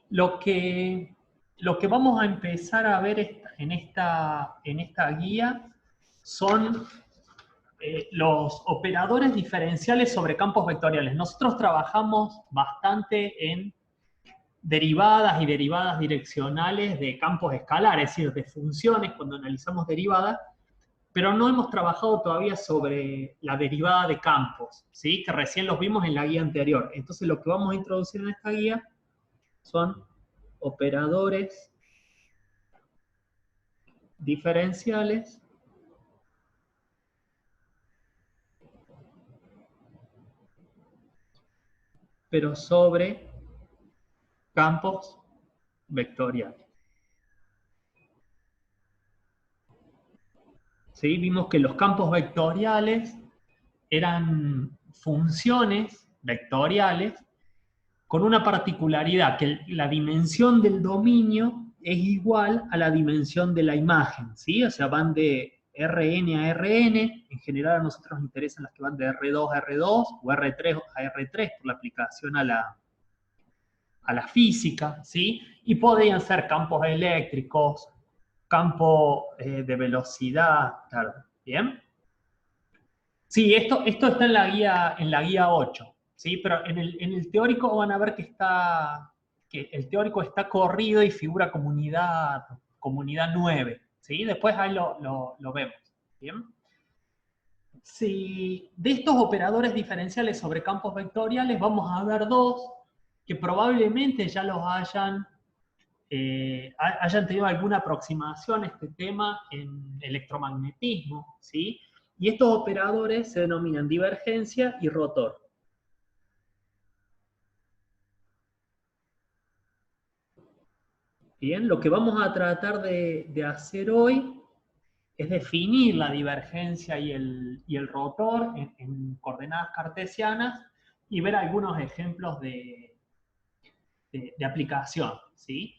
Lo que, lo que vamos a empezar a ver en esta guía son los operadores diferenciales sobre campos vectoriales. Nosotros trabajamos bastante en derivadas y derivadas direccionales de campos escalares, es decir, de funciones cuando analizamos derivadas, pero no hemos trabajado todavía sobre la derivada de campos, ¿sí? Que recién los vimos en la guía anterior. Entonces lo que vamos a introducir en esta guía son operadores diferenciales pero sobre campos vectoriales. ¿Sí? Vimos que los campos vectoriales eran funciones vectoriales con una particularidad, que la dimensión del dominio es igual a la dimensión de la imagen, ¿sí? O sea, van de Rn a Rn, en general a nosotros nos interesan las que van de R2 a R2 o R3 a R3 por la aplicación a la física, ¿sí? Y podrían ser campos eléctricos, campo de velocidad, claro, ¿bien? Sí, esto está en la guía 8, ¿sí? Pero en el teórico van a ver que el teórico está corrido y figura comunidad 9, ¿sí? Después ahí lo vemos, ¿bien? Si de estos operadores diferenciales sobre campos vectoriales vamos a ver dos que probablemente ya los hayan tenido alguna aproximación a este tema en electromagnetismo, ¿sí? Y estos operadores se denominan divergencia y rotor. Bien, lo que vamos a tratar de hacer hoy es definir la divergencia y el rotor en coordenadas cartesianas y ver algunos ejemplos de aplicación, ¿sí?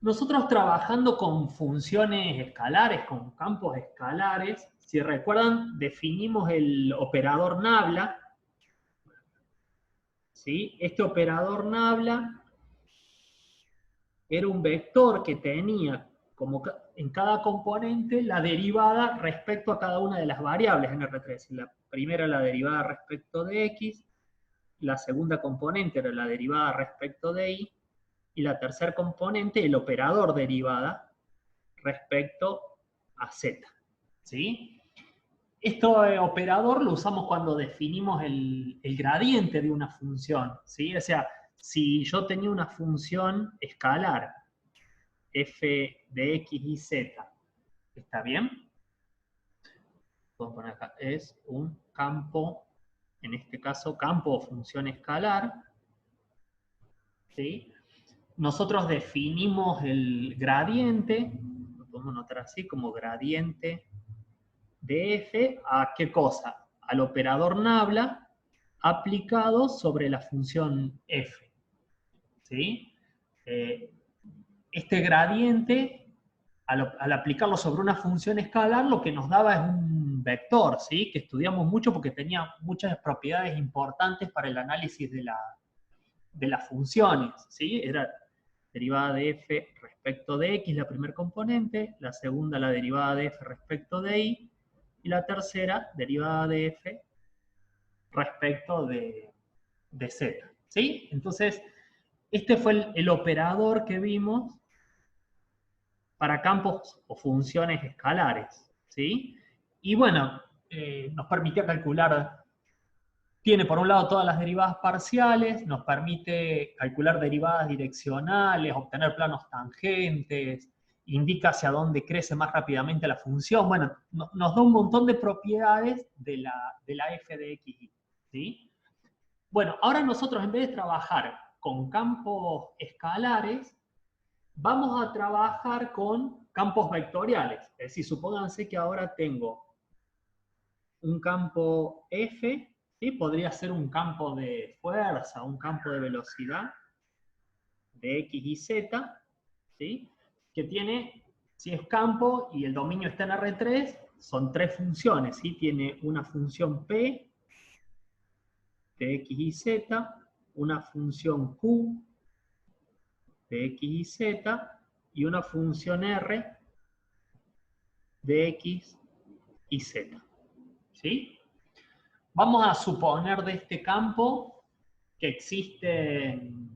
Nosotros trabajando con funciones escalares, con campos escalares, si recuerdan, definimos el operador nabla, ¿sí? Este operador nabla era un vector que tenía como en cada componente la derivada respecto a cada una de las variables en R3. La primera la derivada respecto de X, la segunda componente era la derivada respecto de Y, y la tercera componente, el operador derivada, respecto a Z. ¿Sí? Este operador lo usamos cuando definimos el gradiente de una función. ¿Sí? O sea, si yo tenía una función escalar, f de x y z, ¿está bien? Puedo poner acá, es un campo, en este caso, campo o función escalar. ¿Sí? Nosotros definimos el gradiente, lo podemos notar así, como gradiente de f a qué cosa? Al operador nabla aplicado sobre la función f. ¿Sí? Este gradiente, al aplicarlo sobre una función escalar, lo que nos daba es un vector, ¿sí? Que estudiamos mucho porque tenía muchas propiedades importantes para el análisis de las funciones. ¿Sí? Era derivada de f respecto de x, la primera componente, la segunda la derivada de f respecto de y la tercera derivada de f respecto de z. ¿Sí? Entonces, este fue el operador que vimos para campos o funciones escalares. ¿Sí? Y bueno, nos permitía calcular. Tiene por un lado todas las derivadas parciales, nos permite calcular derivadas direccionales, obtener planos tangentes, indica hacia dónde crece más rápidamente la función. Bueno, nos da un montón de propiedades de la f de x. ¿Sí? Bueno, ahora nosotros en vez de trabajar con campos escalares, vamos a trabajar con campos vectoriales. Es decir, supónganse que ahora tengo un campo f, ¿sí? Podría ser un campo de fuerza, un campo de velocidad de x y z, ¿sí? Que tiene, si es campo y el dominio está en R3, son tres funciones, ¿sí? Tiene una función p de x y z, una función q de x y z, y una función R de x y z. ¿Sí? Vamos a suponer de este campo que existen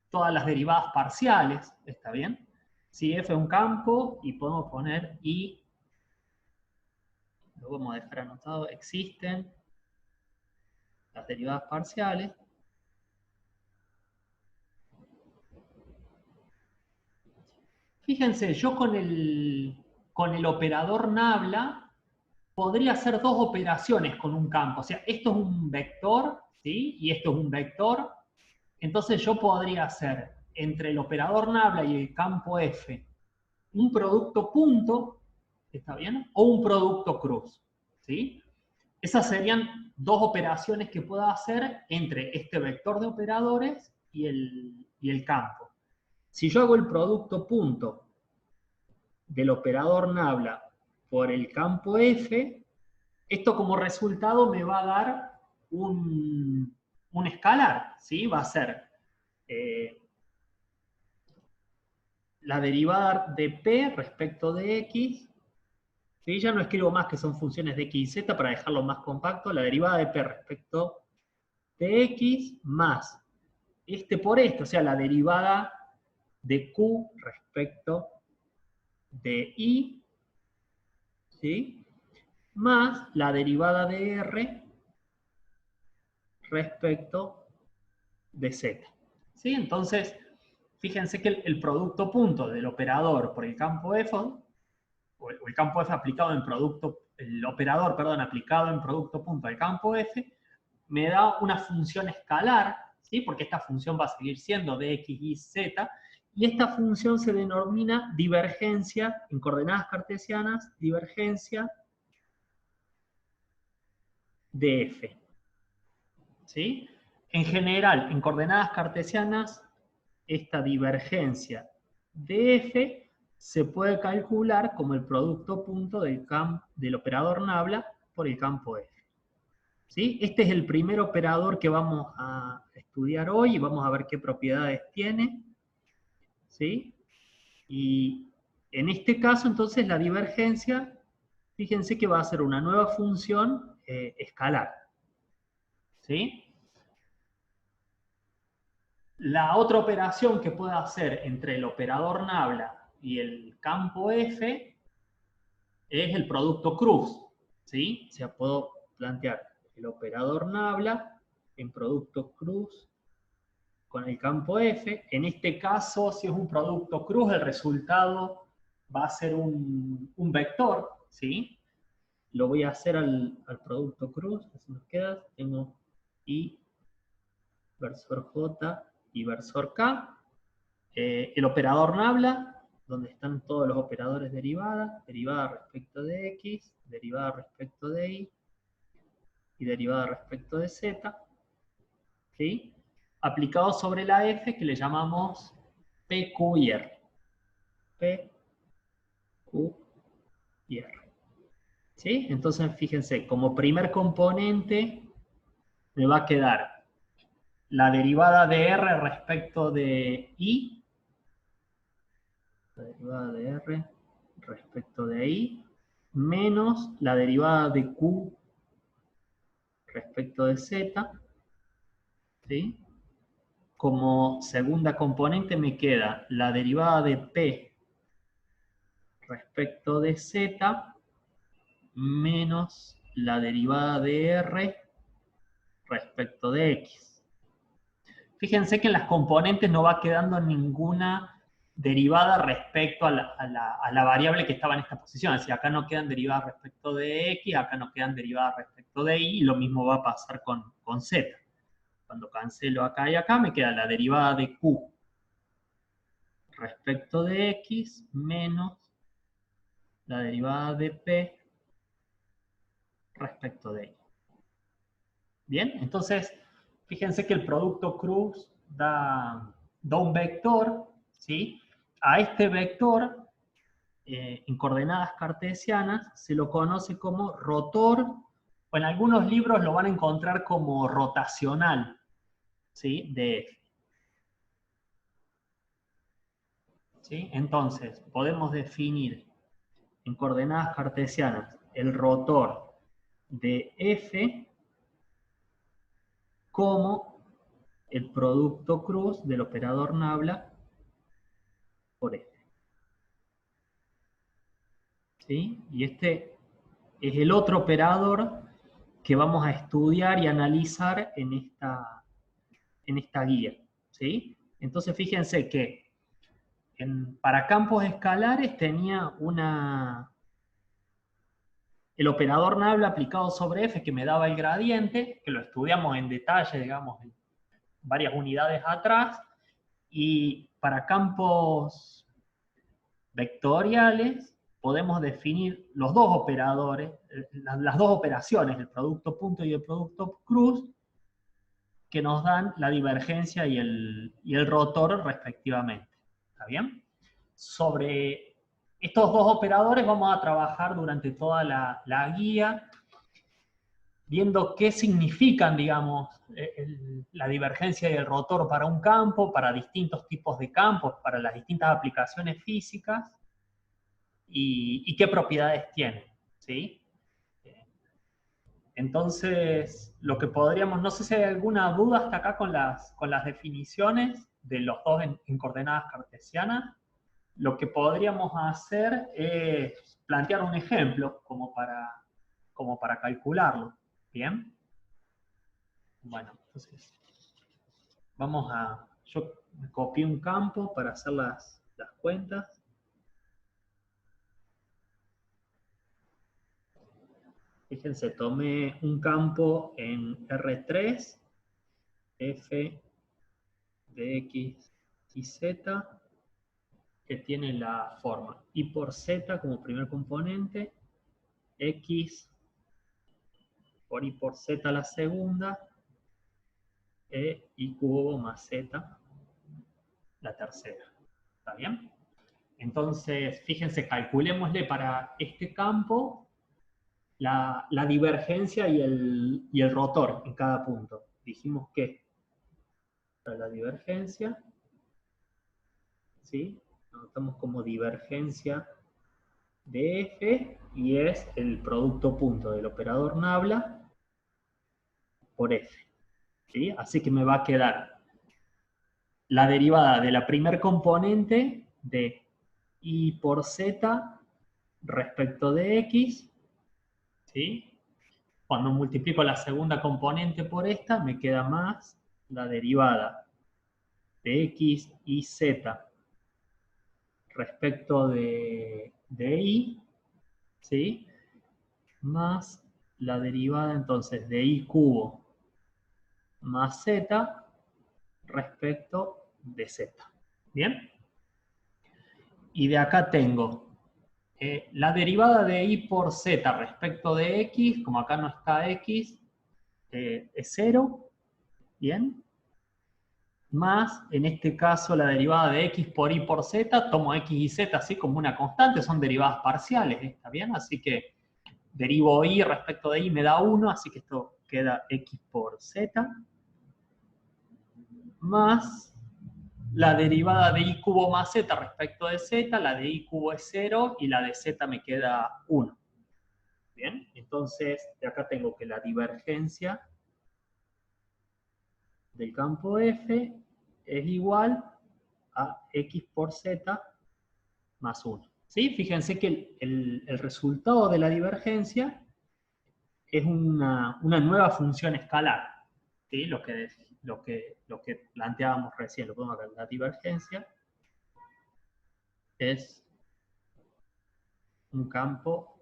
todas las derivadas parciales, ¿está bien? Si f es un campo y podemos poner y, lo vamos a dejar anotado, existen las derivadas parciales. Fíjense, yo con el operador nabla podría hacer dos operaciones con un campo. O sea, esto es un vector, ¿sí? Y esto es un vector. Entonces yo podría hacer entre el operador nabla y el campo F un producto punto, ¿está bien? O un producto cruz, ¿sí? Esas serían dos operaciones que puedo hacer entre este vector de operadores y el campo. Si yo hago el producto punto del operador nabla por el campo F, esto como resultado me va a dar un escalar, ¿sí? Va a ser la derivada de P respecto de X, ¿sí? Ya no escribo más que son funciones de X y Z para dejarlo más compacto, la derivada de P respecto de X más este por esto, o sea, la derivada de Q respecto de Y, ¿sí? Más la derivada de R respecto de Z. ¿Sí? Entonces, fíjense que el producto punto del operador por el campo F, o el campo F aplicado en producto, el operador, perdón, aplicado en producto punto del campo F, me da una función escalar, ¿sí? Porque esta función va a seguir siendo de x, y, z, y esta función se denomina divergencia, en coordenadas cartesianas, divergencia de f. ¿Sí? En general, en coordenadas cartesianas, esta divergencia de f se puede calcular como el producto punto del operador nabla por el campo f. ¿Sí? Este es el primer operador que vamos a estudiar hoy y vamos a ver qué propiedades tiene. ¿Sí? Y en este caso, entonces, la divergencia, fíjense que va a ser una nueva función escalar. ¿Sí? La otra operación que puedo hacer entre el operador nabla y el campo F es el producto cruz. ¿Sí? O sea, puedo plantear el operador nabla en producto cruz con el campo F. En este caso, si es un producto cruz, el resultado va a ser un vector, ¿sí? Lo voy a hacer al producto cruz, así nos queda. Tengo I versor J y versor K. El operador nabla, donde están todos los operadores derivadas, derivada respecto de X, derivada respecto de Y, y derivada respecto de Z, ¿sí? Aplicado sobre la F que le llamamos P, Q y R. P, Q y R. ¿Sí? Entonces, fíjense, como primer componente me va a quedar la derivada de R respecto de I, la derivada de R respecto de I, menos la derivada de Q respecto de Z, ¿sí? Como segunda componente me queda la derivada de P respecto de Z, menos la derivada de R respecto de X. Fíjense que en las componentes no va quedando ninguna derivada respecto a la variable que estaba en esta posición. Es decir, acá no quedan derivadas respecto de X, acá no quedan derivadas respecto de Y, y lo mismo va a pasar con Z. Cuando cancelo acá y acá, me queda la derivada de Q respecto de X menos la derivada de P respecto de Y. Bien, entonces, fíjense que el producto cruz da un vector, ¿sí? A este vector, en coordenadas cartesianas, se lo conoce como rotor, o en algunos libros lo van a encontrar como rotacional, ¿sí? De F. ¿sí? Entonces, podemos definir en coordenadas cartesianas el rotor de F como el producto cruz del operador nabla por F. ¿Sí? Y este es el otro operador que vamos a estudiar y analizar en esta guía. ¿Sí? Entonces fíjense que para campos escalares tenía el operador nabla aplicado sobre F que me daba el gradiente, que lo estudiamos en detalle, digamos, en varias unidades atrás, y para campos vectoriales podemos definir los dos operadores, las dos operaciones, el producto punto y el producto cruz, que nos dan la divergencia y el rotor respectivamente. ¿Está bien? Sobre estos dos operadores vamos a trabajar durante toda la guía, viendo qué significan, digamos, la divergencia y el rotor para un campo, para distintos tipos de campos, para las distintas aplicaciones físicas, y qué propiedades tienen, ¿sí? Entonces, lo que podríamos, no sé si hay alguna duda hasta acá con las definiciones de los dos en coordenadas cartesianas. Lo que podríamos hacer es plantear un ejemplo como para calcularlo. ¿Bien? Bueno, entonces yo me copié un campo para hacer las cuentas. Fíjense, tomé un campo en R3, F de X y Z, que tiene la forma Y por Z como primer componente, X por Y por Z la segunda, Y cubo más Z la tercera. ¿Está bien? Entonces, fíjense, calculémosle para este campo la divergencia y el rotor en cada punto. Dijimos que para la divergencia, ¿sí? Anotamos como divergencia de F y es el producto punto del operador nabla por F. ¿Sí? Así que me va a quedar la derivada de la primer componente de Y por Z respecto de X, ¿sí? Cuando multiplico la segunda componente por esta, me queda más la derivada de X y Z respecto de Y, ¿sí? Más la derivada entonces de Y cubo más Z respecto de Z. ¿Bien? Y de acá tengo la derivada de Y por Z respecto de X, como acá no está X, es 0, ¿bien? Más, en este caso, la derivada de X por Y por Z, tomo X y Z así como una constante, son derivadas parciales, ¿está bien? Así que derivo Y respecto de Y me da 1, así que esto queda X por Z, más la derivada de Y cubo más Z respecto de Z, la de Y cubo es 0 y la de Z me queda 1. Bien, entonces de acá tengo que la divergencia del campo F es igual a X por Z más 1. ¿Sí? Fíjense que el resultado de la divergencia es una nueva función escalar. ¿Sí? Lo que planteábamos recién, lo podemos ver, la divergencia es un campo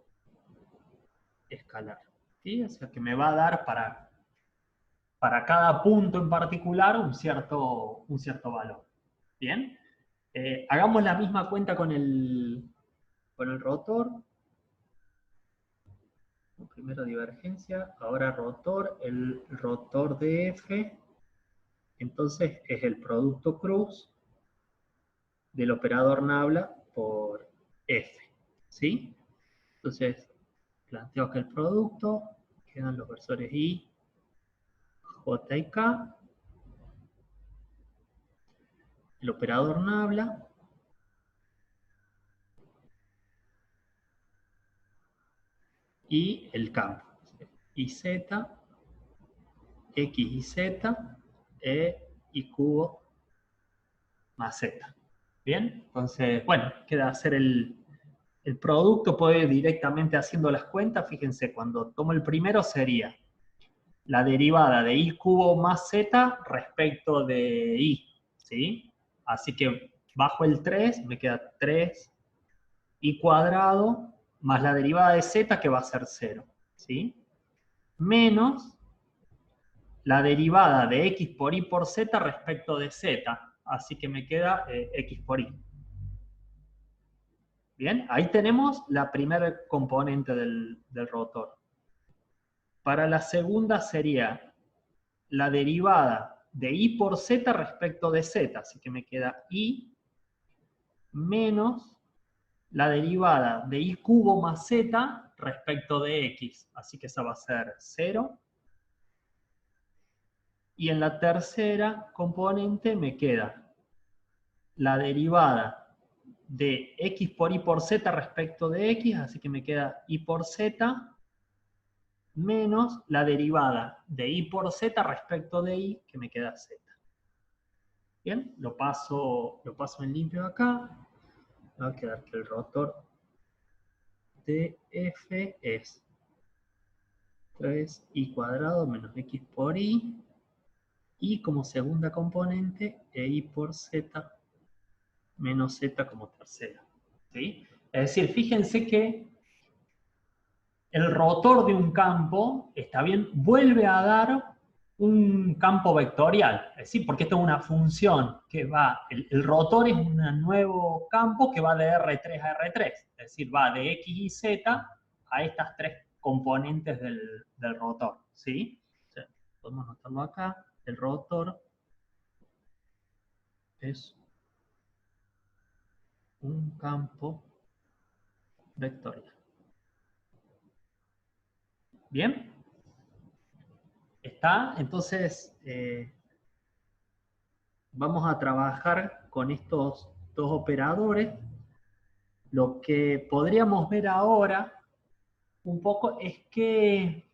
escalar. ¿Sí? O sea que me va a dar para cada punto en particular un cierto valor. ¿Bien? Hagamos la misma cuenta con el rotor. Primero divergencia, ahora rotor. El rotor de F, entonces es el producto cruz del operador nabla por F. ¿Sí? Entonces, planteo que el producto, quedan los versores I, J y K. El operador nabla y el campo. Y z, x y z, y cubo más z. ¿Bien? Entonces, bueno, queda hacer el producto, puedo ir directamente haciendo las cuentas. Fíjense, cuando tomo el primero sería la derivada de y cubo más z respecto de y, ¿sí? Así que bajo el 3, me queda 3y cuadrado más la derivada de z, que va a ser 0, ¿sí? Menos la derivada de x por y por z respecto de z, así que me queda x por y. Bien, ahí tenemos la primera componente del rotor. Para la segunda sería la derivada de y por z respecto de z, así que me queda y menos la derivada de y cubo más z respecto de x, así que esa va a ser 0. Y en la tercera componente me queda la derivada de x por y por z respecto de x, así que me queda y por z menos la derivada de y por z respecto de y, que me queda z. Bien, lo paso en limpio acá. Va a quedar que el rotor de f es 3y cuadrado menos x por y, y como segunda componente, y por z menos z como tercera. ¿Sí? Es decir, fíjense que el rotor de un campo, está bien, vuelve a dar un campo vectorial, es decir, porque esto es una función que va, el rotor es un nuevo campo que va de R3 a R3, es decir, va de X y Z a estas tres componentes del rotor, ¿sí? O sea, podemos notarlo acá, el rotor es un campo vectorial. ¿Bien? ¿Está? Entonces, vamos a trabajar con estos dos operadores. Lo que podríamos ver ahora un poco es qué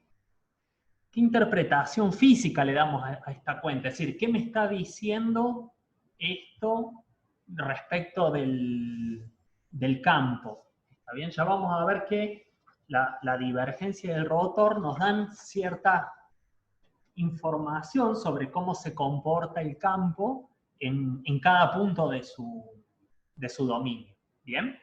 interpretación física le damos a esta cuenta. Es decir, ¿qué me está diciendo esto respecto del campo? ¿Está bien? Ya vamos a ver que la divergencia del rotor nos dan cierta información sobre cómo se comporta el campo en cada punto de su dominio. ¿Bien?